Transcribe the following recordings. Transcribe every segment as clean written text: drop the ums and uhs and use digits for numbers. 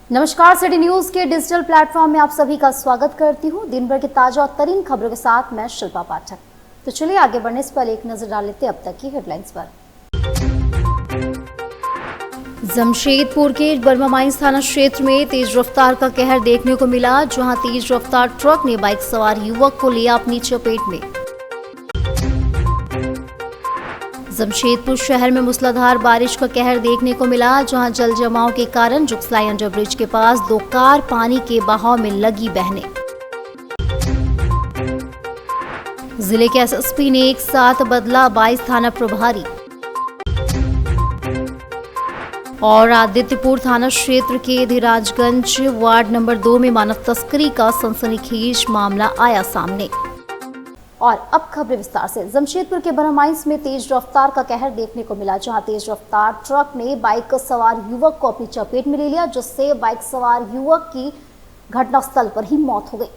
नमस्कार, city news के digital platform में आप सभी का स्वागत करती हूं। दिन भर की ताजा और तरीन खबरों के साथ मैं शिल्पा पाठक। तो चलिए आगे बढ़ने से पहले एक नजर डाल लेते हैं अब तक की हेडलाइंस पर। जमशेदपुर के बर्मा माइंस थाना क्षेत्र में तेज रफ्तार का कहर देखने को मिला, जहां तेज रफ्तार ट्रक ने बाइक सवार युवक को लिया अपनी चपेट में। जमशेदपुर शहर में मूसलाधार बारिश का कहर देखने को मिला, जहां जल जमाव के कारण जुगसलाई अंडरब्रिज के पास दो कार पानी के बहाव में लगी बहने। जिले के एसएसपी ने एक साथ बदला 22 थाना प्रभारी। और आदित्यपुर थाना क्षेत्र के धीराजगंज वार्ड नंबर 2 में मानव तस्करी का सनसनीखेज मामला आया सामने। और अब खबरें विस्तार से। जमशेदपुर के बर्मा माइंस में तेज रफ्तार का कहर देखने को मिला, जहां तेज रफ्तार ट्रक ने बाइक सवार युवक को अपनी चपेट में ले लिया, जिससे बाइक सवार युवक की घटनास्थल पर ही मौत हो गई।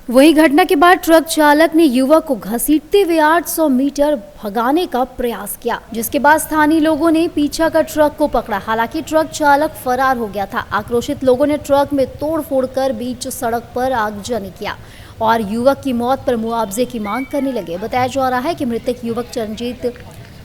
वहीं घटना के बाद ट्रक चालक ने युवक को घसीटते हुए 800 मीटर भगाने का प्रयास किया, जिसके बाद स्थानीय लोगों ने पीछा कर ट्रक को पकड़ा। हालांकि ट्रक चालक फरार हो गया था। आक्रोशित लोगों ने ट्रक में तोड़फोड़ कर बीच सड़क पर आगजनी किया और युवक की मौत पर मुआवजे की मांग करने लगे। बताया जा रहा है कि मृतक युवक चरणजीत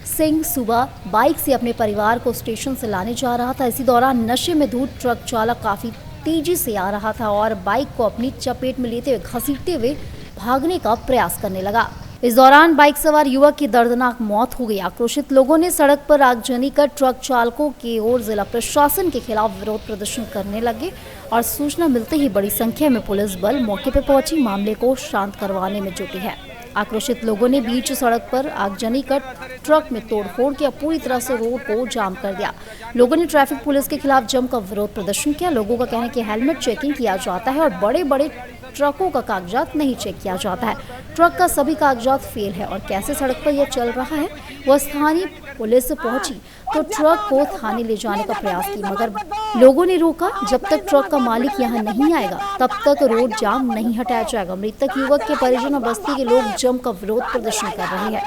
सिंह सुबह बाइक से अपने परिवार को स्टेशन से लाने जा रहा था। इसी दौरान नशे में धुत ट्रक चालक काफी तेजी से आ रहा था और बाइक को अपनी चपेट में लेते हुए घसीटते हुए भागने का प्रयास करने लगा। इस दौरान बाइक सवार युवक की दर्दनाक मौत हो गई। आक्रोशित लोगों ने सड़क पर आगजनी कर ट्रक चालकों की ओर जिला प्रशासन के खिलाफ विरोध प्रदर्शन करने लगे और सूचना मिलते ही बड़ी संख्या में पुलिस बल मौके पर पहुंची मामले को शांत करवाने में जुटी है। आक्रोशित लोगों ने बीच सड़क पर आगजनी कर ट्रक में तोड़फोड़ किया, पूरी तरह से रोड को जाम कर दिया। लोगों ने ट्रैफिक पुलिस के खिलाफ जमकर विरोध प्रदर्शन किया। लोगों का कहना है कि हेलमेट चेकिंग किया जाता है और बड़े बड़े ट्रकों का कागजात नहीं चेक किया जाता है। ट्रक का सभी कागजात फेल है और कैसे सड़क पर यह चल रहा है। वह स्थानीय पुलिस पहुंची तो ट्रक को थाने ले जाने का प्रयास किया, मगर लोगों ने रोका। जब तक ट्रक का मालिक यहां नहीं आएगा तब तक रोड जाम नहीं हटाया जाएगा। मृतक युवक के परिजन और बस्ती के लोग जमकर विरोध प्रदर्शन कर रहे हैं।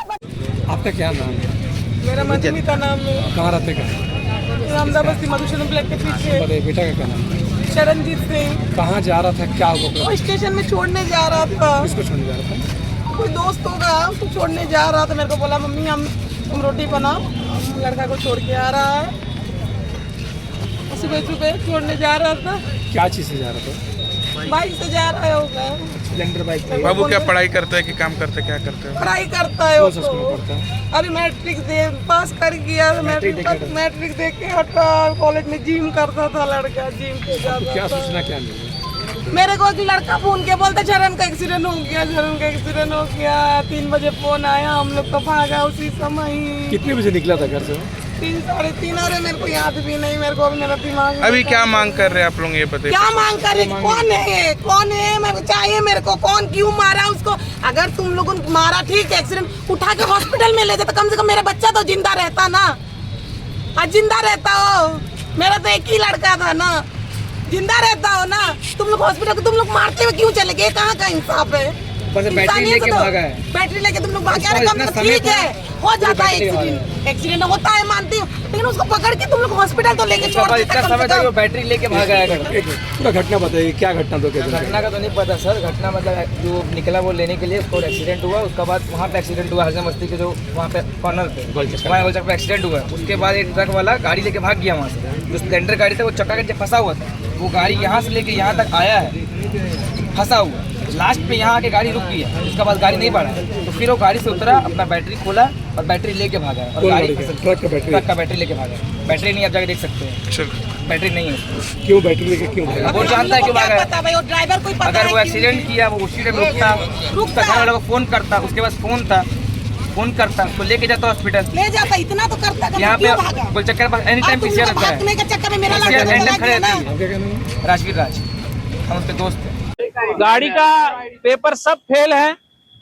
आपका क्या नाम है? मेरा मधुमी का नाम है। कहाँ रहते हैं? रामदा बस्ती मधुसूदन ब्लॉक के पीछे। बेटा का क्या नाम है? चरणजीत सिंह। कहाँ जा रहा था, क्या हुआ? वो स्टेशन में छोड़ने जा रहा था। किसको छोड़ने जा रहा था? कोई दोस्त होगा, उसको छोड़ने जा रहा था। मेरे को बोला मम्मी तुम रोटी बनाओ, लड़का को छोड़ के आ रहा है। सुबह सुबह छोड़ने जा रहा था। क्या चीज़ से जा रहा था? बाइक से जा रहा होगा। Splendor bike. बाबू क्या पढ़ाई करता है कि काम करता है, क्या करता है? पढ़ाई करता है। कौन सा स्कूल में पढ़ता है? अभी मैट्रिक दे पास कर गया। मैट्रिक दे के हटा। कॉलेज में जिम करता था लड़का, जिम पे जाता। क्या सूचना क्या मिली? मेरे को एक लड़का फोन के बोलता चरण का एक्सीडेंट हो गया, चरण का एक्सीडेंट हो गया। 3 बजे फोन आया, हम लोग तो भागा उसी समय ही। कितने बजे निकला था घर से? 3 साढ़े 3। अरे मेरे को याद भी नहीं, मेरे को अभी मेरा दिमाग। अभी क्या मांग कर रहे हैं आप लोग, ये बताइए। क्या मांग करे? कौन है, कौन है? मेरे को चाहिए, मेरे को कौन क्यों मारा उसको? अगर तुम लोगों ने मारा ठीक है, एक्सीडेंट उठा के हॉस्पिटल में ले जाते, कम से कम मेरा बच्चा तो जिंदा रहता ना। आज जिंदा रहता हो, मेरा तो एक ही लड़का था ना, जिंदा रहता हो ना। तुम लोग हॉस्पिटल, तुम लोग मारते हुए क्यों चले गए? कहाँ का इंसाफ है? बैटरी लेके भागा है। बैटरी लेके तुम लोग भागे। अरे कम से ठीक है, हो जाता है एक्सीडेंट, एक्सीडेंट होता है मानती हूँ, लेकिन उसको पकड़ के तुम लोग हॉस्पिटल तो लेके छोड़ देते। इतना समय तक वो बैटरी लेके भागा है। पूरा घटना बताइए, क्या घटना? तो घटना का तो नहीं पता सर। घटना मतलब जो निकला वो लेने के लिए, उसको एक्सीडेंट हुआ। उसके बाद वहाँ पे एक्सीडेंट हुआ हजम बस्ती के जो वहाँ पे कॉर्नर पे वहाँ गोलचक पे एक्सीडेंट हुआ। उसके बाद एक ट्रक वाला गाड़ी लेके भाग गया वहाँ से। जो स्प्लेंडर गाड़ी था वो चक्का के फंसा हुआ था। वो गाड़ी यहाँ से लेके यहाँ तक आया है फंसा हुआ। लास्ट पे यहाँ आके गाड़ी रुक गई है। उसके बाद गाड़ी नहीं बढ़ा, तो फिर वो गाड़ी से उतरा, अपना बैटरी खोला और बैटरी लेके भागा। और गाड़ी ट्रक का बैटरी लेके भागा। बैटरी नहीं, आप जाके देख सकते हैं, बैटरी नहीं है। क्यों बैटरी लेके क्यों भागा? वो जानता है क्यों भागा है। ड्राइवर को अगर वो एक्सीडेंट किया, वो उसी टाइम रुकता, उसका घर वालों को फोन करता, उसके पास फोन था, फोन करता, उसको लेके जाता हॉस्पिटल, ले जाता। इतना तो करता। यहाँ पे गोलचक्कर के पास एनी टाइम पीसीआर रहता है। के चक्कर में मेरा राजवीर राज, हम उसके दोस्त हैं। गाड़ी का पेपर सब फेल है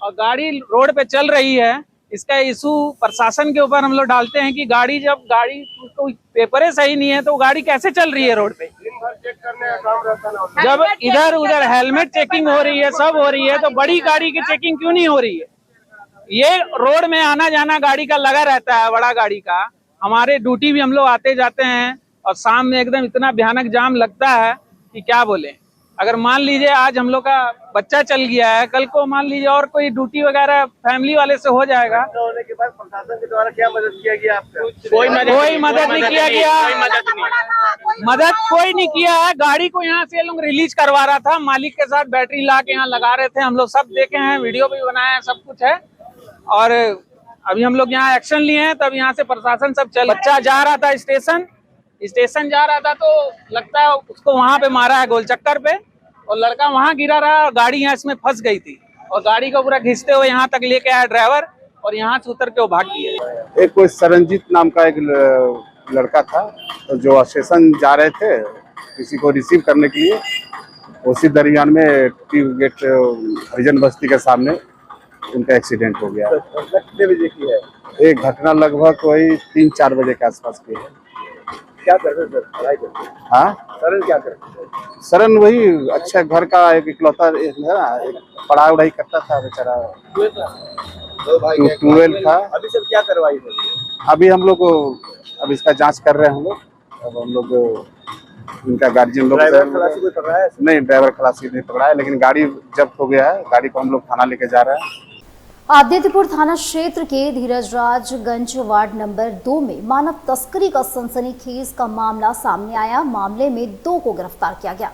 और गाड़ी रोड पे चल रही है। इसका इशू प्रशासन के ऊपर हम लोग डालते हैं कि गाड़ी तो पेपर सही नहीं है तो गाड़ी कैसे चल रही है रोड पे। जब इधर उधर हेलमेट चेकिंग हो रही है, सब हो रही है, तो बड़ी गाड़ी की चेकिंग क्यों नहीं हो रही है? ये रोड में आना जाना गाड़ी का लगा रहता है, बड़ा गाड़ी का। हमारे ड्यूटी भी हम लोग आते जाते हैं और शाम में एकदम इतना भयानक जाम लगता है कि क्या बोले। अगर मान लीजिए आज हम लोग का बच्चा चल गया है, कल को मान लीजिए और कोई ड्यूटी वगैरह फैमिली वाले से हो जाएगा। होने के बाद प्रशासन के द्वारा क्या मदद किया गया आपका? कोई मदद नहीं किया गया, मदद कोई नहीं किया है। गाड़ी को यहाँ से लोग रिलीज करवा रहा था, मालिक के साथ बैटरी ला के यहाँ लगा रहे थे। हम लोग सब देखे हैं, वीडियो भी बनाए हैं, सब कुछ है। और अभी हम लोग यहाँ एक्शन लिए हैं, तब यहाँ से प्रशासन सब चल। बच्चा जा रहा था स्टेशन जा रहा था, तो लगता है उसको वहां पे मारा है गोल चक्कर पे, और लड़का वहां गिरा रहा और गाड़ी यहाँ इसमें फंस गई थी, और गाड़ी को पूरा घिसते हुए यहाँ तक लेके आया ड्राइवर, और यहाँ से उतर के वो भाग गया। एक कोई सरनजीत नाम का एक लड़का था, तो जो स्टेशन जा रहे थे किसी को रिसीव करने के लिए, उसी दरमियान में टी गेट हरिजन बस्ती के सामने उनका एक्सीडेंट हो गया। कितने बजे की है? एक घटना लगभग वही 3-4 बजे के आसपास की है। क्या कर रहे सर? पढ़ाई करते हैं? हाँ, सरन क्या करते? सरन वही अच्छा घर का एक इकलौता है ना, पढ़ाई वढ़ाई करता था बेचारा, 12 था। अभी सर क्या करवाई है? अभी हम लोग अब इसका जांच कर रहे हैं हम लोग। अब हम लोग इनका गार्जियन लोग ड्राइवर खलासी कोई पकड़ा है? नहीं, ड्राइवर खलासी नहीं पकड़ा है, लेकिन गाड़ी जब्त हो गया है। गाड़ी को हम लोग थाना लेके जा रहे हैं। आदित्यपुर थाना क्षेत्र के धीरजराजगंज वार्ड नंबर 2 में मानव तस्करी का सनसनीखेज का मामला सामने आया। मामले में 2 को गिरफ्तार किया गया।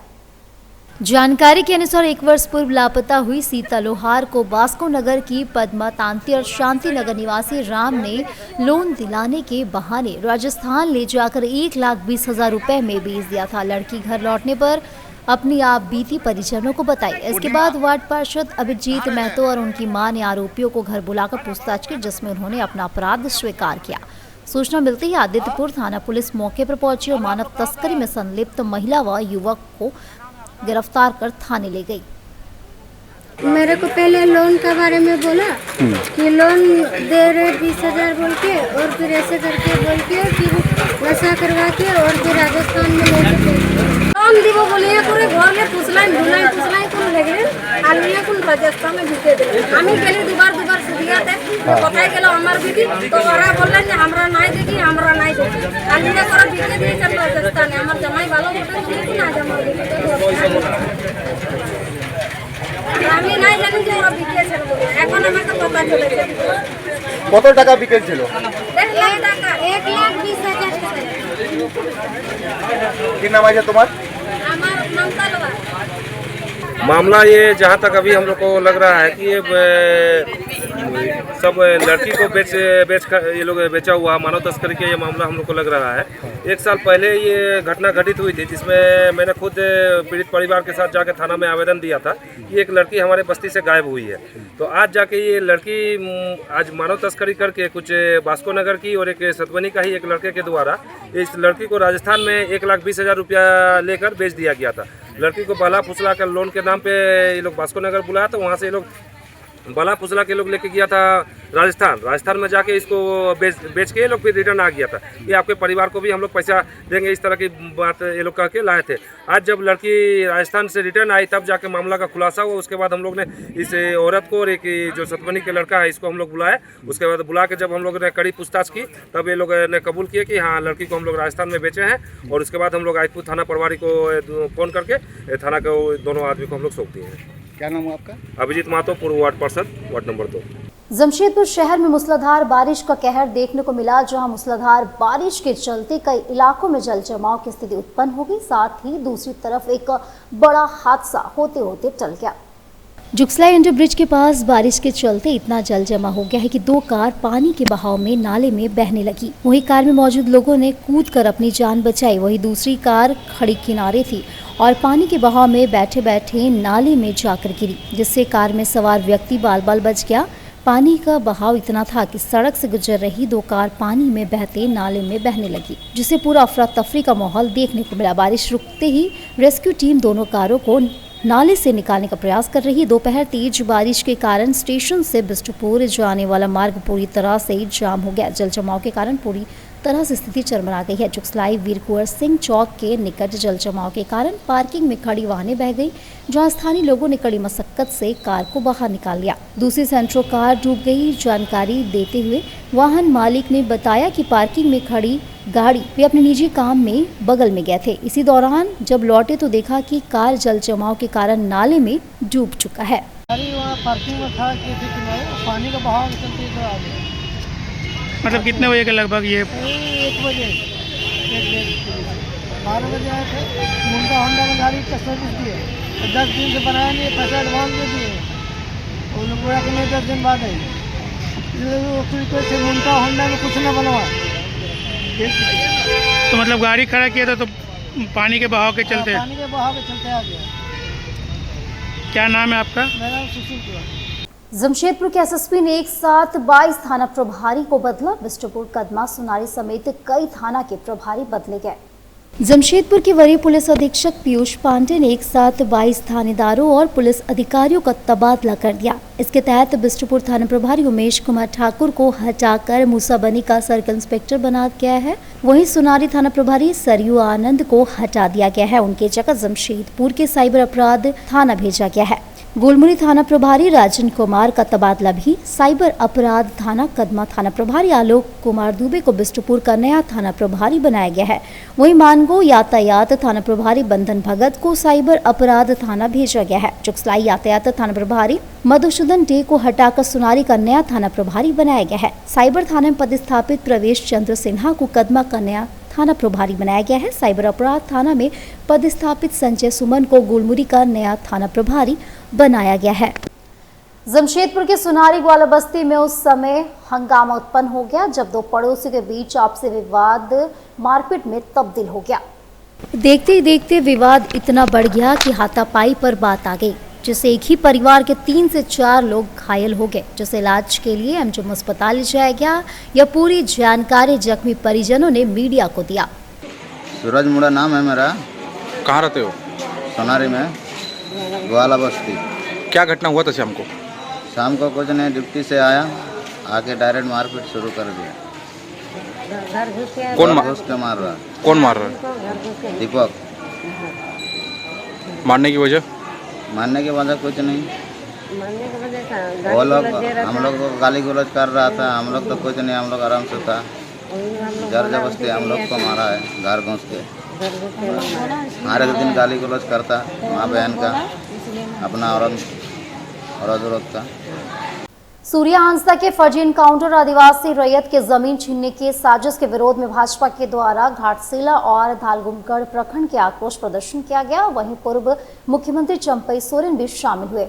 जानकारी के अनुसार 1 वर्ष पूर्व लापता हुई सीता लोहार को बास्को नगर की पद्मा तांती और शांति नगर निवासी राम ने लोन दिलाने के बहाने राजस्थान ले जाकर 1,20,000 रुपए में बेच दिया था। लड़की घर लौटने पर अपनी आप बीती परिजनों को बताई। इसके बाद वार्ड पार्षद अभिजीत महतो और उनकी मां ने आरोपियों को घर बुलाकर पूछताछ की, जिसमें उन्होंने अपना अपराध स्वीकार किया। सूचना मिलते ही आदित्यपुर थाना पुलिस मौके पर पहुंची और मानव तस्करी में संलिप्त महिला व युवक को गिरफ्तार कर थाने ले गई। मेरे को पहले लोन के बारे में बोला कि लोन दे रहे 20,000 बोल के, और फिर ऐसे करके बोल के फिर नशा करवा के और फिर राजस्थान में लेके लोन দিব বলে করে ঘরে পুছলাই কোন লাগে আর নিয়ে কোন রাজস্থানে দিতে দিল। আমি গেলে দুবার সুদিয়াতে কোথায় গেল আমার বিটি, তো ওরা বললেন যে আমরা নাই দেখি আর নিয়ে করে দিতে দিয়ে চল রাজস্থানে। আমার জামাই ভালো মতো শুনে না জামাই আমি নাই জানি যে ওরা বিকেছে বলে। এখন আমাকে কথা চলেছে কত টাকা বিকেছিল? 1,00,000 টাকা, 1,20,000 টাকা। কি নাম আছে তোমার? আমার নাম তলवार। मामला ये जहाँ तक अभी हम लोग को लग रहा है कि ये सब लड़की को बेच कर ये लोग बेचा हुआ मानव तस्करी के ये मामला हम लोग को लग रहा है। 1 साल पहले ये घटना घटित हुई थी, जिसमें मैंने खुद पीड़ित परिवार के साथ जाकर थाना में आवेदन दिया था कि एक लड़की हमारे बस्ती से गायब हुई है। तो आज जाके ये लड़की आज मानव तस्करी करके कुछ बास्को नगर की और एक सतवनी का ही एक लड़के के द्वारा इस लड़की को राजस्थान में 1,20,000 रुपया लेकर बेच दिया गया था। लड़की को बला फुसला कर लोन के नाम पे ये लोग बास्को नगर बुलाया, तो वहाँ से ये लोग बला फुसला के लोग लेके गया था राजस्थान में जाके इसको बेच के ये लोग फिर रिटर्न आ गया था कि आपके परिवार को भी हम लोग पैसा देंगे, इस तरह की बात ये लोग कह के लाए थे। आज जब लड़की राजस्थान से रिटर्न आई तब जाके मामला का खुलासा हुआ। उसके बाद हम लोग ने इस औरत को और एक जो सतवनी के लड़का है इसको हम लोग बुलाए। उसके बाद बुला के जब हम लोग ने कड़ी पूछताछ की तब ये लोग ने कबूल किए कि हाँ लड़की को हम लोग राजस्थान में बेचे हैं। और उसके बाद हम लोग आदित्यपुर थाना प्रभारी को फ़ोन करके थाना को दोनों आदमी को हम लोग सौंप दिए हैं। क्या नाम है आपका? अभिजीत महतो, पूर्व वार्ड पार्षद, वार्ड नंबर 2। जमशेदपुर शहर में मूसलाधार बारिश का कहर देखने को मिला, जहां मूसलाधार बारिश के चलते कई इलाकों में जल जमाव की स्थिति उत्पन्न हो गई। साथ ही दूसरी तरफ एक बड़ा हादसा होते होते टल गया। जुगसलाई अंडर ब्रिज के पास बारिश के चलते इतना जल जमा हो गया है कि 2 कार पानी के बहाव में नाले में बहने लगी। वहीं कार में मौजूद लोगों ने कूदकर अपनी जान बचाई, वहीं दूसरी कार खड़ी किनारे थी और पानी के बहाव में बैठे बैठे नाले में जाकर गिरी, जिससे कार में सवार व्यक्ति बाल बाल बच गया। पानी का बहाव इतना था कि सड़क से गुजर रही 2 कार पानी में बहते नाले में बहने लगी, जिससे पूरा अफरा तफरी का माहौल देखने को मिला। बारिश रुकते ही रेस्क्यू टीम दोनों कारों को नाले से निकालने का प्रयास कर रही। दोपहर तेज बारिश के कारण स्टेशन से बिष्टुपुर जाने वाला मार्ग पूरी तरह से जाम हो गया। जल जमाव के कारण पूरी तरह से स्थिति चरमरा गई है। जुगसलाई वीर कुंवर सिंह चौक के निकट जल जमाव के कारण पार्किंग में खड़ी वाहनें बह गई, जहां स्थानीय लोगों ने कड़ी मशक्कत से कार को बाहर निकाल लिया। दूसरी सेंट्रो कार डूब गई। जानकारी देते हुए वाहन मालिक ने बताया कि पार्किंग में खड़ी गाड़ी वे अपने निजी काम में बगल में गए थे। इसी दौरान जब लौटे तो देखा कि कार जल जमाव के कारण नाले में डूब चुका है। वहाँ पार्किंग में था कि पानी का बहाव चलते तो आ गया। मतलब कितने बजे के लगभग ये 1 बजे 12 बजे आए थे। मुंडा होंडा में गाड़ी का सर्विस दिए, 10 दिन से बनाया नहीं, पैसा एडवांस दे दिए। उन लोग बोला कि नहीं 10 दिन बाद आई, इसलिए मुंडा होंडा में कुछ न बनवा। तो मतलब गाड़ी खड़ा किया था तो पानी के बहाव के चलते पानी के बहाव के चलते आ गया। क्या नाम है आपका? मेरा नाम सुशील कुमार। जमशेदपुर के एसएसपी ने एक साथ 22 थाना प्रभारी को बदला। बिष्टुपुर, कदमा, सुनारी समेत कई थाना के प्रभारी बदले गए। जमशेदपुर के वरीय पुलिस अधीक्षक पीयूष पांडे ने एक साथ 22 थानेदारों और पुलिस अधिकारियों का तबादला कर दिया। इसके तहत बिष्टुपुर थाना प्रभारी उमेश कुमार ठाकुर को हटाकर मूसाबनी का सर्कल इंस्पेक्टर बना गया है। वहीं सुनारी थाना प्रभारी सरयू आनंद को हटा दिया गया है। उनके जगह जमशेदपुर के साइबर अपराध थाना भेजा गया है। गोलमुरी थाना प्रभारी राजन कुमार का तबादला भी साइबर अपराध थाना, कदमा थाना प्रभारी आलोक कुमार दुबे को बिष्टुपुर का नया थाना प्रभारी बनाया गया है। वहीं मानगो यातायात थाना प्रभारी बंधन भगत को साइबर अपराध थाना भेजा गया है। जुगसलाई यातायात थाना प्रभारी मधुसूदन डे को हटाकर सुनारी का नया थाना प्रभारी बनाया गया है। साइबर थाना में पदस्थापित प्रवेश चंद्र सिन्हा को कदमा का नया थाना प्रभारी बनाया गया है। साइबर अपराध थाना में पदस्थापित संजय सुमन को गुलमुरी का नया थाना प्रभारी बनाया गया है। जमशेदपुर के सुनारी ग्वाला बस्ती में उस समय हंगामा उत्पन्न हो गया जब दो पड़ोसियों के बीच आपसी विवाद मारपीट में तब्दील हो गया। देखते ही देखते विवाद इतना बढ़ गया कि हाथापाई पर बात आ गई, जिससे एक ही परिवार के 3 से 4 लोग घायल हो गए, जिसे इलाज के लिए एमजीएम अस्पताल ले जाया गया। यह पूरी जानकारी जख्मी परिजनों ने मीडिया को दिया। सूरज मुड़ा नाम है मेरा। कहाँ रहते हो? सोनारी में, ग्वाला बस्ती। क्या घटना हुआ था शाम को? शाम को कुछ नहीं, ड्यूटी से आया, आके डायरेक्ट मारपीट शुरू कर दिया। कौन घुस के मार रहा? कौन मार रहा है? दीपक। मारने की वजह? मारने की वजह कुछ नहीं, वो लोग हम लोग को गाली गलौज कर रहा था। हम लोग तो कुछ नहीं, हम लोग आराम से था। जबरदस्ती हम लोग को मारा है, घर घुस के। हर एक दिन गाली गलौज करता माँ बहन का, अपना औरत का। सूर्या हांसदा के फर्जी एनकाउंटर, आदिवासी रैयत के जमीन छीनने के साजिश के विरोध में भाजपा के द्वारा घाटशिला और धालगुमगढ़ प्रखंड के आक्रोश प्रदर्शन किया गया। वहीं पूर्व मुख्यमंत्री चंपई सोरेन भी शामिल हुए।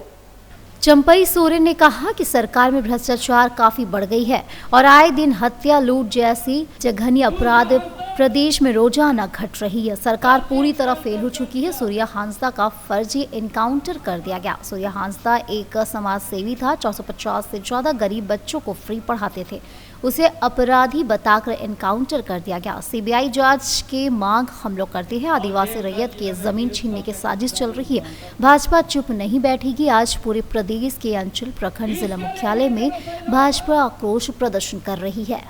चंपई सोरेन ने कहा कि सरकार में भ्रष्टाचार काफी बढ़ गई है और आए दिन हत्या, लूट जैसी जघन्य अपराध प्रदेश में रोजाना घट रही है। सरकार पूरी तरह फेल हो चुकी है। सूर्या हांसदा का फर्जी एनकाउंटर कर दिया गया। सूर्या हांसदा एक समाज सेवी था। 450 से ज्यादा गरीब बच्चों को फ्री पढ़ाते थे। उसे अपराधी बताकर एनकाउंटर कर दिया गया। सीबीआई जांच के मांग हम लोग करते हैं। आदिवासी रैयत के जमीन छीनने की साजिश चल रही है। भाजपा चुप नहीं बैठेगी। आज पूरे प्रदेश के अंचल, प्रखंड, जिला मुख्यालय में भाजपा आक्रोश प्रदर्शन कर रही है।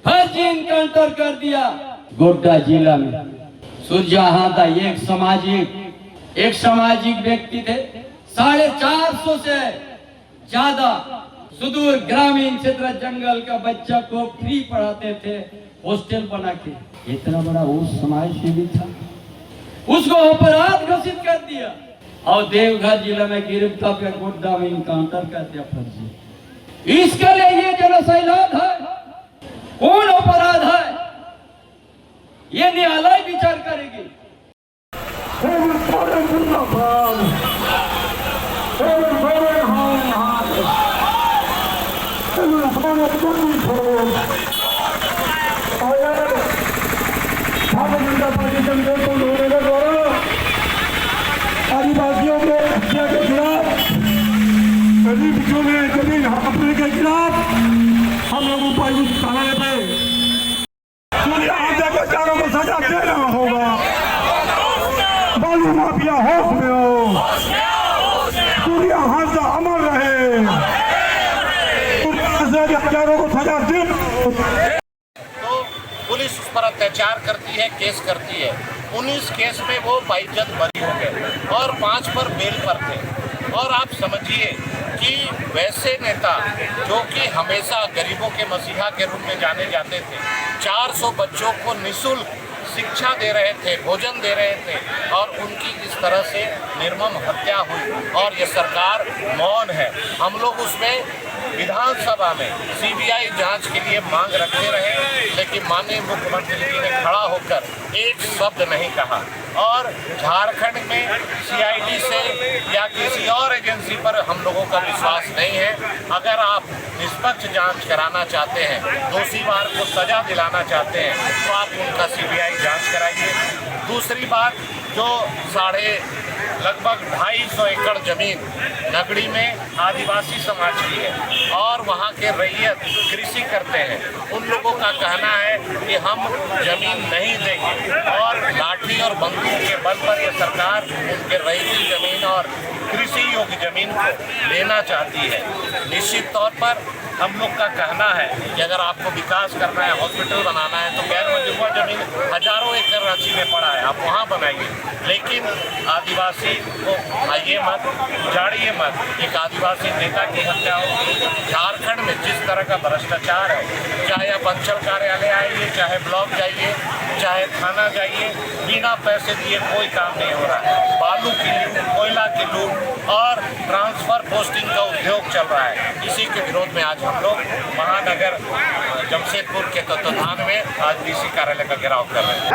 फर्जी एनकाउंटर कर दिया गोड्डा जिला में। सूर्या हांसदा एक सामाजिक व्यक्ति थे। 450 से ज्यादा सुदूर ग्रामीण क्षेत्र जंगल का बच्चा को फ्री पढ़ाते थे, हॉस्टल बना के। इतना बड़ा वो समाज सेवी था, उसको अपराध घोषित कर दिया और देवघर जिला में गिरफ्तार कर गोड्डा में एनकाउंटर कर दिया फर्जी। इसके लिए ये जेनोसाइड है। कौन अपराध है ये न्यायालय विचार करेगी। आदिवासियों के हत्या के खिलाफ, गरीबों में जमीन हड़पने के खिलाफ हम लोग उपायुक्त थाने पे सूर्या हांसदा के चारों को सजा देना होगा। बालू माफिया होश में हो, सूर्या हांसदा अमर रहे। सूर्या हांसदा के चारों को सजा दे तो पुलिस उस पर अत्याचार करती है, केस करती है। 19 केस में वो बाइज्जत बरी हो गए और 5 पर बेल पर थे। और आप समझिए कि वैसे नेता जो कि हमेशा गरीबों के मसीहा के रूप में जाने जाते थे, 400 बच्चों को निःशुल्क शिक्षा दे रहे थे, भोजन दे रहे थे, और उनकी इस तरह से निर्मम हत्या हुई और ये सरकार मौन है। हम लोग उसमें विधानसभा में सीबीआई जांच के लिए मांग रखते रहे, लेकिन माननीय मुख्यमंत्री जी ने खड़ा होकर एक शब्द नहीं कहा। और झारखंड में सीआईडी से या किसी और एजेंसी पर हम लोगों का विश्वास नहीं है। अगर आप निष्पक्ष जांच कराना चाहते हैं, दोषीवार को सजा दिलाना चाहते हैं, तो आप उनका सीबीआई जांच कराइए। दूसरी बात, जो लगभग 250 एकड़ जमीन नगड़ी में आदिवासी समाज की है और वहाँ के रैयत कृषि करते हैं, उन लोगों का कहना है कि हम जमीन नहीं देंगे और लाठी और बंदूक के बल पर ये सरकार उनके रैयती जमीन और कृषि योग्य जमीन को लेना चाहती है। निश्चित तौर पर हम लोग का कहना है कि अगर आपको विकास करना है, हॉस्पिटल बनाना है, तो गैर मजरूआ जमीन हजारों एकड़ रांची में पड़ा है, आप वहाँ बनाइए, लेकिन आदिवासी को आइए मत, उजाड़िए मत। एक आदिवासी नेता की हत्या होगी। झारखंड में जिस तरह का भ्रष्टाचार है, चाहे आप अंचल कार्यालय आइए, चाहे ब्लॉक जाइए, चाहे थाना जाइए, बिना पैसे दिए कोई काम नहीं हो रहा है। बालू की लूट, कोयला की लूट और ट्रांसफर पोस्टिंग का उद्योग चल रहा है। इसी के विरोध में आज हम लोग महानगर जमशेदपुर के तत्वाधान में आज डीसी कार्यालय का घेराव कर रहे हैं।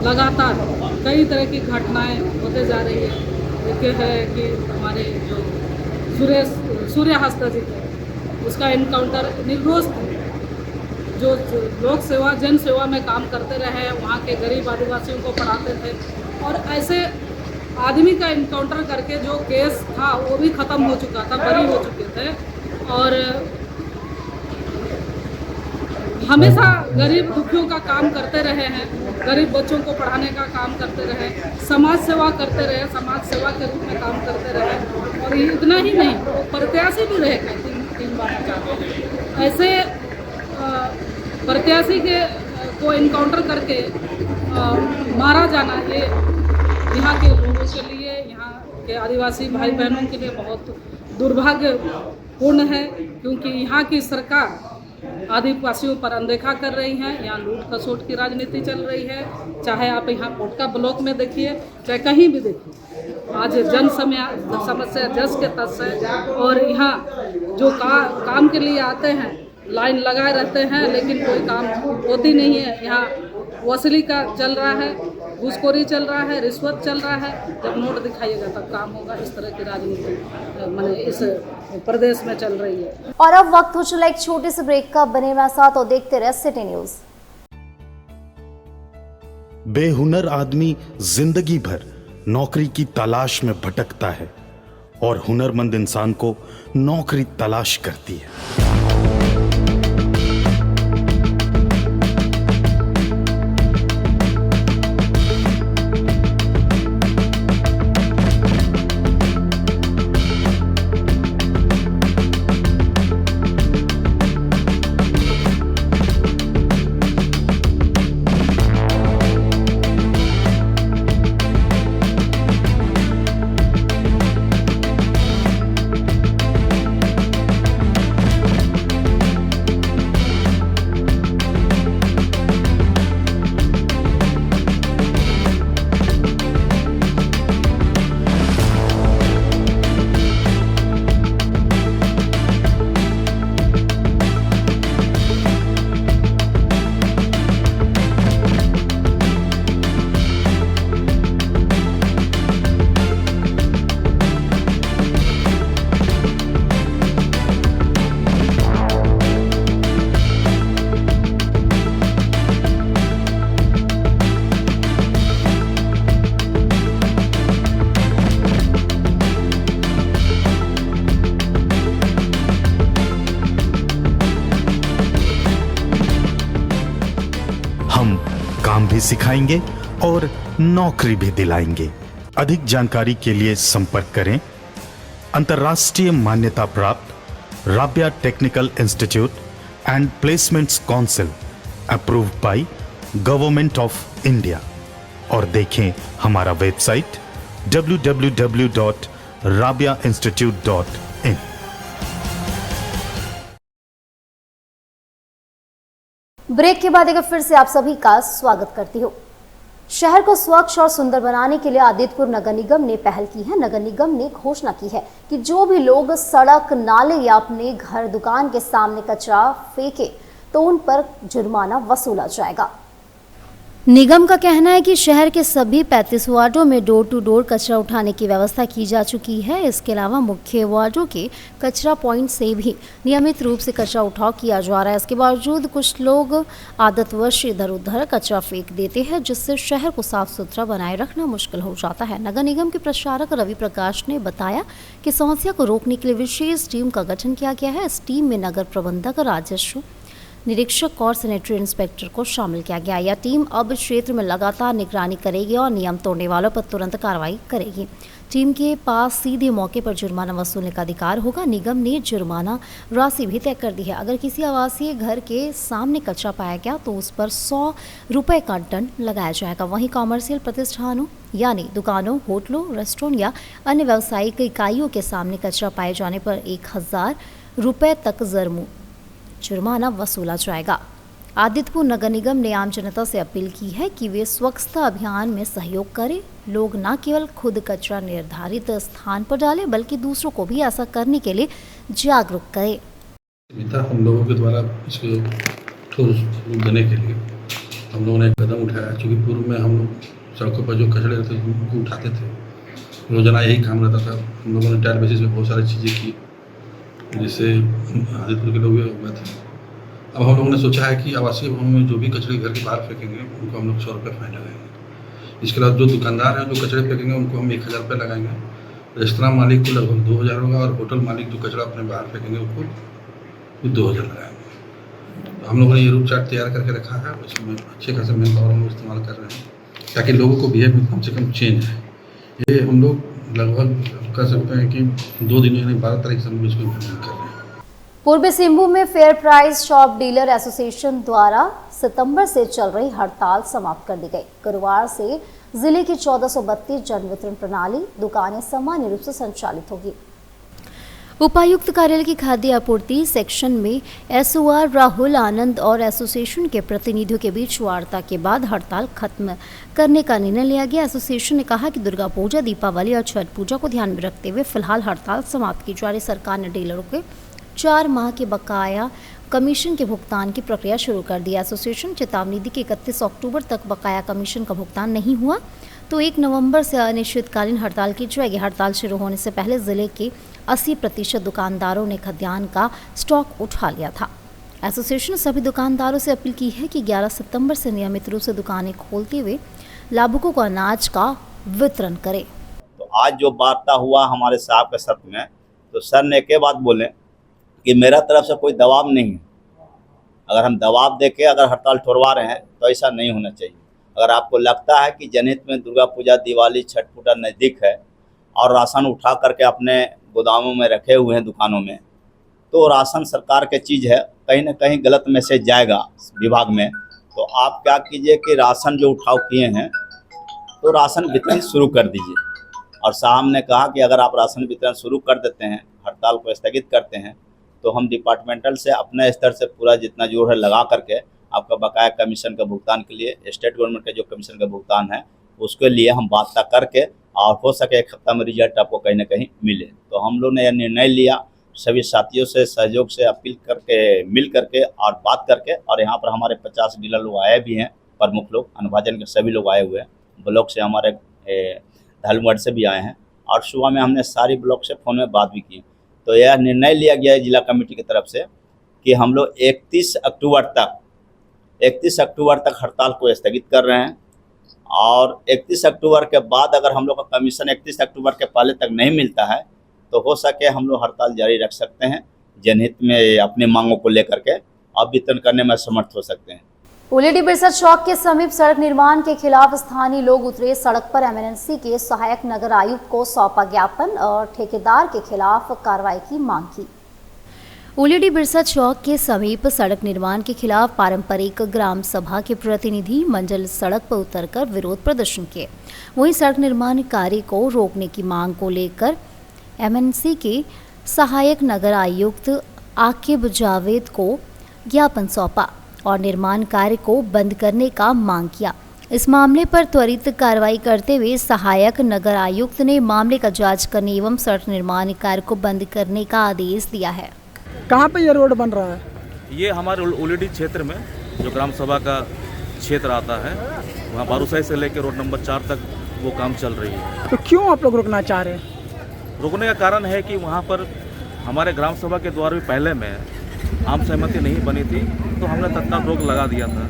लगातार कई तरह की घटनाएं होते जा रही है। एक है कि हमारे जो सूर्य हस्ता जी थे, उसका इनकाउंटर निर्दोष थे, जो लोक सेवा जन सेवा में काम करते रहे, वहाँ के गरीब आदिवासियों को पढ़ाते थे, और ऐसे आदमी का इनकाउंटर करके जो केस था वो भी ख़त्म हो चुका था, बरी हो चुके थे। और हमेशा गरीब दुखियों का काम करते रहे हैं, गरीब बच्चों को पढ़ाने का काम करते रहे, समाज सेवा करते रहे, समाज सेवा के रूप में काम करते रहे। और इतना ही नहीं, वो प्रत्याशी भी रहे 3 बार ऐसे प्रत्याशी को इनकाउंटर करके मारा जाना, ये यहाँ के लोगों के लिए, यहाँ के आदिवासी भाई बहनों के लिए बहुत दुर्भाग्यपूर्ण है, क्योंकि यहाँ की सरकार आदिवासियों पर अनदेखा कर रही है। यहाँ लूट खसोट की राजनीति चल रही है, चाहे आप यहाँ कोटका ब्लॉक में देखिए, चाहे कहीं भी देखिए। आज जन समस्या जस के तस है, और यहाँ जो काम के लिए आते हैं लाइन लगाए रहते हैं, लेकिन कोई काम होती नहीं है। यहाँ वसूली का चल रहा है, घूसखोरी चल रहा है, रिश्वत चल रहा है। जब नोट दिखाइएगा तब काम होगा। इस तरह की राजनीति माने इस प्रदेश में चल रही है। और अब वक्त हो चला एक छोटे से ब्रेक का। बने हुए साथ और देखते रहे सिटी न्यूज। बेहुनर आदमी जिंदगी भर नौकरी की तलाश में भटकता है और हुनरमंद इंसान को नौकरी तलाश करती है। सिखाएंगे और नौकरी भी दिलाएंगे। अधिक जानकारी के लिए संपर्क करें अंतर्राष्ट्रीय मान्यता प्राप्त Rabia technical institute and placements council approved by government of India और देखें हमारा वेबसाइट www.rabiainstitute.in। ब्रेक के बाद एक फिर से आप सभी का स्वागत करती हूँ। शहर को स्वच्छ और सुंदर बनाने के लिए आदित्यपुर नगर निगम ने पहल की है। नगर निगम ने घोषणा की है कि जो भी लोग सड़क, नाले या अपने घर, दुकान के सामने कचरा फेंके तो उन पर जुर्माना वसूला जाएगा। निगम का कहना है कि शहर के सभी 35 वार्डों में डोर टू डोर कचरा उठाने की व्यवस्था की जा चुकी है। इसके अलावा मुख्य वार्डों के कचरा पॉइंट से भी नियमित रूप से कचरा उठाव किया जा रहा है। इसके बावजूद कुछ लोग आदतवश इधर उधर कचरा फेंक देते हैं, जिससे शहर को साफ सुथरा बनाए रखना मुश्किल हो जाता है। नगर निगम के प्रचारक रवि प्रकाश ने बताया कि समस्या को रोकने के लिए विशेष टीम का गठन किया गया है। इस टीम में नगर प्रबंधक, राजस्व निरीक्षक और सैनिटरी इंस्पेक्टर को शामिल किया गया। यह टीम अब क्षेत्र में लगातार निगरानी करेगी और नियम तोड़ने वालों पर तुरंत कार्रवाई करेगी। टीम के पास सीधे मौके पर जुर्माना वसूलने का अधिकार होगा। निगम ने जुर्माना राशि भी तय कर दी है। अगर किसी आवासीय घर के सामने कचरा पाया गया तो उस पर 100 रुपये का दंड लगाया जाएगा। वहीं कॉमर्शियल प्रतिष्ठानों यानी दुकानों, होटलों, रेस्टोरेंट या अन्य व्यावसायिक इकाइयों के सामने कचरा पाए जाने पर 1000 रुपये तक जुर्माना वसूला जाएगा। आदित्यपुर नगर निगम ने आम जनता से अपील की है कि वे स्वच्छता अभियान में सहयोग करें। लोग न केवल खुद कचरा निर्धारित स्थान पर डालें बल्कि दूसरों को भी ऐसा करने के लिए जागरूक करें। हम लोगों के द्वारा इसको ठोस रूप देने के लिए हम लोगों ने एक कदम उठाया। चूँकि पूर्व में हम लोग सड़कों पर जो कचरे रहते थे उनको उठाते थे, रोजाना यही काम रहता था। हम लोगों ने ट्रायल बेसिस पे बहुत सारी चीज़ें की जिससे आदित्यपुर के लोग हुए थे। अब हम लोगों ने सोचा है कि आवासीय भवन में जो भी कचरे घर के बाहर फेंकेंगे उनको हम लोग 100 रुपये फाइन लगाएंगे। इसके अलावा जो दुकानदार हैं जो कचरे फेंकेंगे उनको हम 1000 रुपये लगाएंगे। रेस्तरां मालिक को लगभग 2000 होगा और होटल मालिक जो कचरा अपने बाहर फेंकेंगे उसको 2000 लगाएंगे। तो हम लोगों ने ये रूट चार्ट तैयार करके रखा है। उसमें अच्छे खासे मैन पावर हम लोग इस्तेमाल कर रहे हैं ताकि लोगों को बिहेव में कम से कम चेंज है। ये हम लोग लगभग कह सकते हैं कि 2 दिन यानी 12 तारीख से हम इसको इम्प्लीमेंट कर रहे हैं। पूर्वी सिंहभूम में fair price shop dealer association द्वारा सितंबर से चल रही हड़ताल समाप्त कर दी गई। गुरुवार से जिले की 1432 जन वितरण प्रणाली दुकानें सामान्य रूप से संचालित होगी। उपायुक्त कार्यालय की खाद्य आपूर्ति सेक्शन में एसओआर राहुल आनंद और एसोसिएशन के प्रतिनिधियों के बीच वार्ता के बाद हड़ताल खत्म करने का निर्णय लिया गया। एसोसिएशन ने कहा कि दुर्गा पूजा, दीपावली और छठ पूजा को ध्यान में रखते हुए फिलहाल हड़ताल समाप्त की जा रही। सरकार ने डीलरों के 4 माह के बकाया कमीशन के भुगतान की प्रक्रिया शुरू कर दी। एसोसिएशन चेतावनी दी कि 31 अक्टूबर तक बकाया कमीशन का भुगतान नहीं हुआ तो 1 नवंबर से अनिश्चितकालीन हड़ताल की जाएगी। हड़ताल शुरू होने से पहले जिले के 80% दुकानदारों ने खाद्यान्न का स्टॉक उठा लिया था। एसोसिएशन ने सभी दुकानदारों से अपील की है कि 11 सितंबर से नियमित रूप से दुकानें खोलते हुए लाभुकों को अनाज का वितरण करें। तो आज जो वार्ता हुआ हमारे साहब के सत्र में, तो सर ने एक बात बोले कि मेरा तरफ से कोई दबाव नहीं है। अगर हम दबाव देके अगर हड़ताल तोड़वा रहे हैं तो ऐसा नहीं होना चाहिए। अगर आपको लगता है कि जनहित में दुर्गा पूजा, दिवाली, छठ पूजा नज़दीक है और राशन उठा करके अपने गोदामों में रखे हुए हैं दुकानों में, तो राशन सरकार की चीज़ है, कहीं ना कहीं गलत मैसेज जाएगा विभाग में। तो आप क्या कीजिए कि राशन जो उठाव किए हैं तो राशन वितरण शुरू कर दीजिए। और साहब ने कहा कि अगर आप राशन वितरण शुरू कर देते हैं, हड़ताल को स्थगित करते हैं, तो हम डिपार्टमेंटल से अपने स्तर से पूरा जितना जोर है लगा करके आपका बकाया कमीशन का भुगतान के लिए, स्टेट गवर्नमेंट का जो कमीशन का भुगतान है उसके लिए हम वार्ता करके और हो सके 1 हफ्ता में रिजल्ट आपको कहीं ना कहीं मिले। तो हम लोग ने यह निर्णय लिया, सभी साथियों से सहयोग से अपील करके, मिल करके और बात करके। और यहाँ पर हमारे 50 डीलर लोग आए भी हैं, प्रमुख लोग, अनुभाजन के सभी लोग आए हुए हैं। ब्लॉक से हमारे धलमगढ़ से भी आए हैं और सुबह में हमने सारी ब्लॉक से फ़ोन में बात भी की। तो यह निर्णय लिया गया है जिला कमेटी की तरफ से कि हम लोग 31 अक्टूबर तक हड़ताल को स्थगित कर रहे हैं। और 31 अक्टूबर के बाद अगर हम लोग का कमीशन 31 अक्टूबर के पहले तक नहीं मिलता है तो हो सके हम लोग हड़ताल जारी रख सकते हैं, जनहित में अपनी मांगों को लेकर के अब वितरण करने में समर्थ हो सकते हैं। उलेडी बिरसा चौक के समीप सड़क निर्माण के खिलाफ स्थानीय लोग उतरे। सड़क पर एमएनसी के सहायक नगर आयुक्त को सौंपा ज्ञापन और ठेकेदार के खिलाफ कार्रवाई की मांग की। उलेडी बिरसा चौक के समीप सड़क निर्माण के खिलाफ पारंपरिक ग्राम सभा के प्रतिनिधि मंडल सड़क पर उतरकर विरोध प्रदर्शन किए। वहीं सड़क निर्माण कार्य को रोकने की मांग को लेकर एमएनसी के सहायक नगर आयुक्त आकिब जावेद को ज्ञापन सौंपा और निर्माण कार्य को बंद करने का मांग किया। इस मामले पर त्वरित कार्रवाई करते हुए सहायक नगर आयुक्त ने मामले का जांच करने एवं सड़क निर्माण कार्य को बंद करने का आदेश दिया है। कहाँ पे ये रोड बन रहा है? ये हमारे उलेडी क्षेत्र में जो ग्राम सभा का क्षेत्र आता है, वहाँ बारूसाही से लेकर रोड नंबर 4 तक वो काम चल रही है। तो क्यों आप लोग रुकना चाह रहे हैं? रुकने का कारण है कि वहाँ पर हमारे ग्राम सभा के द्वारा भी पहले में आम सहमति नहीं बनी थी, तो हमने तत्काल रोक लगा दिया था।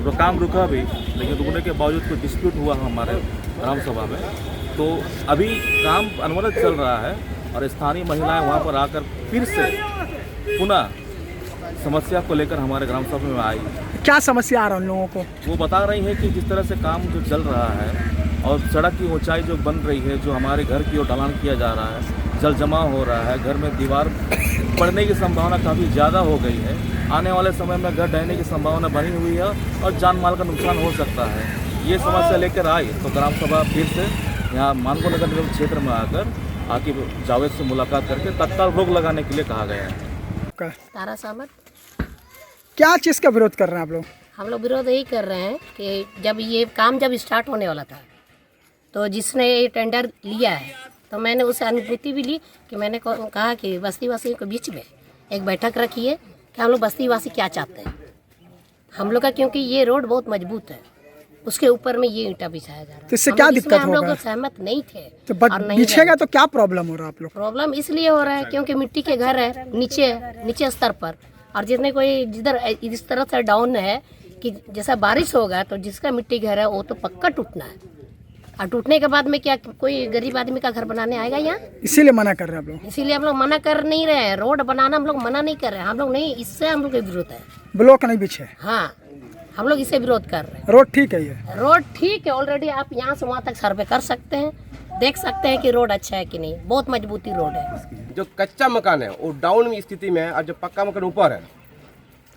तो काम रुका भी, लेकिन रुकने के बावजूद कोई डिस्प्यूट हुआ हमारे ग्राम सभा में, तो अभी काम अनवरत चल रहा है और स्थानीय महिलाएं वहाँ पर आकर फिर से पुनः समस्या को लेकर हमारे ग्राम सभा में आई। क्या समस्या आ रहा है उन लोगों को? वो बता रही है कि जिस तरह से काम जो चल रहा है और सड़क की ऊंचाई जो बन रही है, जो हमारे घर की ओर ढलान किया जा रहा है, जल जमा हो रहा है, घर में दीवार पड़ने की संभावना काफ़ी ज़्यादा हो गई है। आने वाले समय में घर ढहने की संभावना बनी हुई है और जान माल का नुकसान हो सकता है। ये समस्या लेकर आई तो ग्राम सभा फिर से यहाँ मानगो नगर निगम क्षेत्र में आकर आकिब जावेद से मुलाकात करके तत्काल रोक लगाने के लिए कहा गया है। तारा सामत। क्या चीज़ का विरोध कर रहे हैं आप लोग? हम लोग विरोध यही कर रहे हैं कि जब ये काम स्टार्ट होने वाला था, तो जिसने ये टेंडर लिया है, तो मैंने उससे अनुमति भी ली कि मैंने कहा कि बस्ती वासियों के बीच में एक बैठक रखी है कि हम लोग बस्ती वासी क्या चाहते हैं हम लोग का, क्योंकि ये रोड बहुत मजबूत है, उसके ऊपर में ये ईंटा बिछाया जा रहा है। तो इससे क्या दिक्कत होगा? हम लोग सहमत नहीं थे। तो बिछेगा तो क्या प्रॉब्लम हो रहा है आप लोग? प्रॉब्लम इसलिए हो रहा है क्योंकि मिट्टी के घर है नीचे स्तर पर, और जितने कोई जिधर इस तरह से डाउन है कि जैसा बारिश होगा तो जिसका मिट्टी घर है वो तो पक्का टूटना है, और टूटने के बाद में क्या कोई गरीब आदमी का घर बनाने आएगा यहाँ? इसीलिए मना कर रहे हैं आप लोग? इसीलिए हम लोग मना कर नहीं रहे हैं। रोड बनाना हम लोग मना नहीं कर रहे हैं, हम लोग नहीं, इससे हम लोग का विरोध है। ब्लॉक नहीं बिछे? हाँ, हम लोग इसे विरोध कर रहे हैं। रोड ठीक है? ये रोड ठीक है, ऑलरेडी आप यहाँ से वहाँ तक सर्वे कर सकते हैं, देख सकते हैं कि रोड अच्छा है कि नहीं। बहुत मजबूती रोड है। जो कच्चा मकान है वो डाउन स्थिति में है और जो पक्का मकान ऊपर है,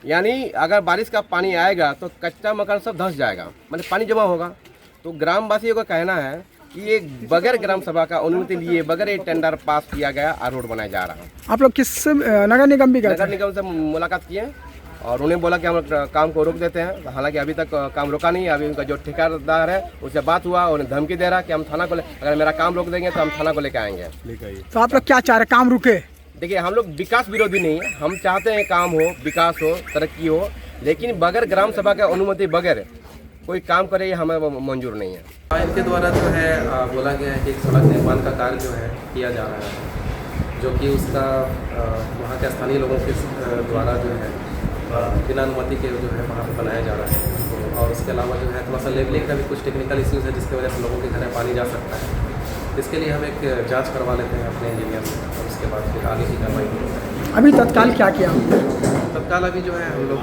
यानी अगर बारिश का पानी आएगा तो कच्चा मकान सब धंस जाएगा, मतलब पानी जमा होगा। तो ग्रामवासियों का कहना है कि ये बगैर ग्राम सभा का अनुमति लिए बगैर एक टेंडर पास किया गया और रोड बनाया जा रहा है। आप लोग किस नगर निगम भी गए? नगर निगम से मुलाकात किए और उन्हें बोला कि हम काम को रोक देते हैं। हालांकि अभी तक काम रोका नहीं है। अभी उनका जो ठेकेदार है उससे बात हुआ, उन्हें धमकी दे रहा कि हम थाना को अगर मेरा काम रोक देंगे तो हम थाना को लेकर आएंगे। तो आप लोग क्या चाह रहे हैं? काम रुके? देखिए, हम लोग विकास विरोधी नहीं है, हम चाहते हैं काम हो, विकास हो, तरक्की हो, लेकिन बगैर ग्राम सभा के अनुमति बगैर कोई काम करे ये हमें मंजूर नहीं है। इनके द्वारा जो है बोला गया है कि एक सड़क निर्माण का कार्य जो है किया जा रहा है, जो कि उसका वहाँ के स्थानीय लोगों के द्वारा जो है बिना अनुमति के जो है वहाँ पर बनाया जा रहा है। और उसके अलावा जो है थोड़ा सा लेवलिंग का भी कुछ टेक्निकल इश्यूज है जिसकी वजह से लोगों के घर में पानी जा सकता है। इसके लिए हम एक जांच करवा लेते हैं अपने इंजीनियर से और उसके बाद फिर आगे की कार्रवाई। अभी तत्काल क्या किया? तत्काल अभी जो है हम लोग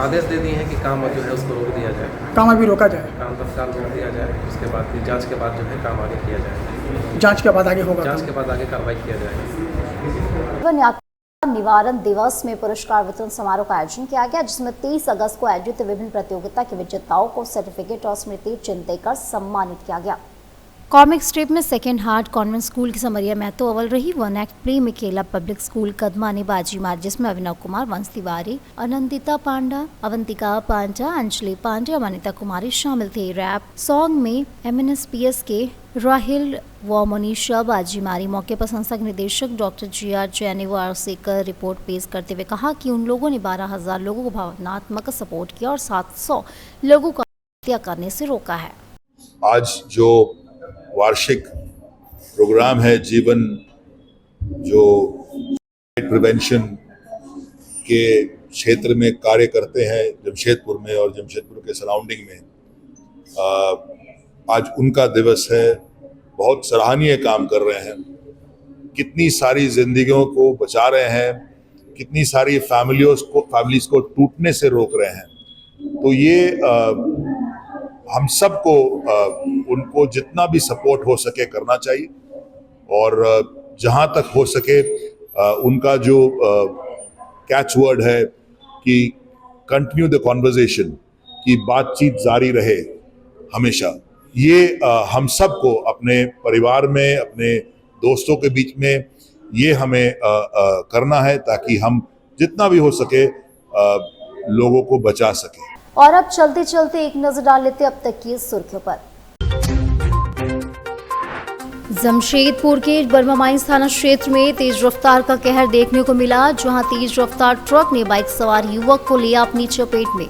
आदेश दे दिए हैं कि काम जो है उसको रोक दिया जाए। काम अभी रोका जाए? काम तत्काल रोक दिया जाए, उसके बाद फिर जांच के बाद जो है काम आगे किया जाए। जांच के बाद आगे होगा? जांच के बाद आगे कार्रवाई किया जाएगा। निवारण दिवस में पुरस्कार वितरण समारोह का आयोजन किया गया, जिसमें 23 अगस्त को आयोजित विभिन्न प्रतियोगिता के विजेताओं को सर्टिफिकेट और स्मृति चिन्ह देकर सम्मानित किया गया। कॉमिक स्ट्रिप में सेकेंड हार्ट कॉन्वेंट स्कूल की समरिया महतो अव्वल रही। वन एक्ट प्ले में केला पब्लिक स्कूल कदमा ने बाजी मारी, जिसमें अभिनव कुमार, वंश तिवारी, अनंदिता पांडा, अवंतिका पांडा, अंजलि पांडे, अनिता कुमारी शामिल थे। रैप सॉन्ग में MNSPS के राहिल व मनीषा बाजी मारी। मौके पर संस्था के निदेशक डॉक्टर GR जैन ने वार्षिक रिपोर्ट पेश करते हुए कहा कि उन लोगों ने 12,000 लोगों को भावनात्मक सपोर्ट किया और 700 लोगों को हत्या करने से रोका है। आज जो वार्षिक प्रोग्राम है, जीवन जो प्रिवेंशन के क्षेत्र में कार्य करते हैं जमशेदपुर में और जमशेदपुर के सराउंडिंग में, आज उनका दिवस है। बहुत सराहनीय काम कर रहे हैं, कितनी सारी जिंदगियों को बचा रहे हैं, कितनी सारी फैमिलीज को टूटने से रोक रहे हैं। तो ये हम सबको उनको जितना भी सपोर्ट हो सके करना चाहिए, और जहां तक हो सके उनका जो कैच वर्ड है कि कंटिन्यू द कॉन्वर्जेशन, कि बातचीत जारी रहे हमेशा, ये हम सबको अपने परिवार में, अपने दोस्तों के बीच में ये हमें करना है, ताकि हम जितना भी हो सके लोगों को बचा सके। और अब चलते चलते एक नजर डाल लेते अब तक की सुर्खियों पर। जमशेदपुर के बर्मा माइंस थाना क्षेत्र में तेज रफ्तार का कहर देखने को मिला, जहां तेज रफ्तार ट्रक ने बाइक सवार युवक को लिया अपनी चपेट में।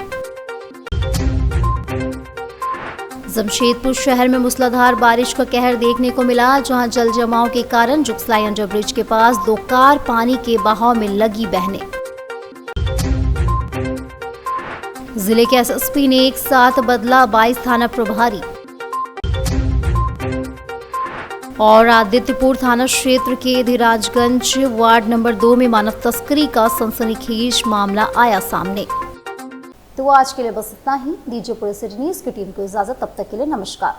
जमशेदपुर शहर में मूसलाधार बारिश का कहर देखने को मिला, जहां जल जमाव के कारण जुगसलाई अंडर ब्रिज के पास 2 कार पानी के बहाव में लगी बहने। जिले के एसएसपी ने एक साथ बदला 22 थाना प्रभारी। और आदित्यपुर थाना क्षेत्र के धीराजगंज वार्ड नंबर 2 में मानव तस्करी का सनसनीखेज मामला आया सामने। तो आज के लिए बस इतना ही। दीजिए पूरे सिटी न्यूज़ की टीम को इजाजत, तब तक के लिए नमस्कार।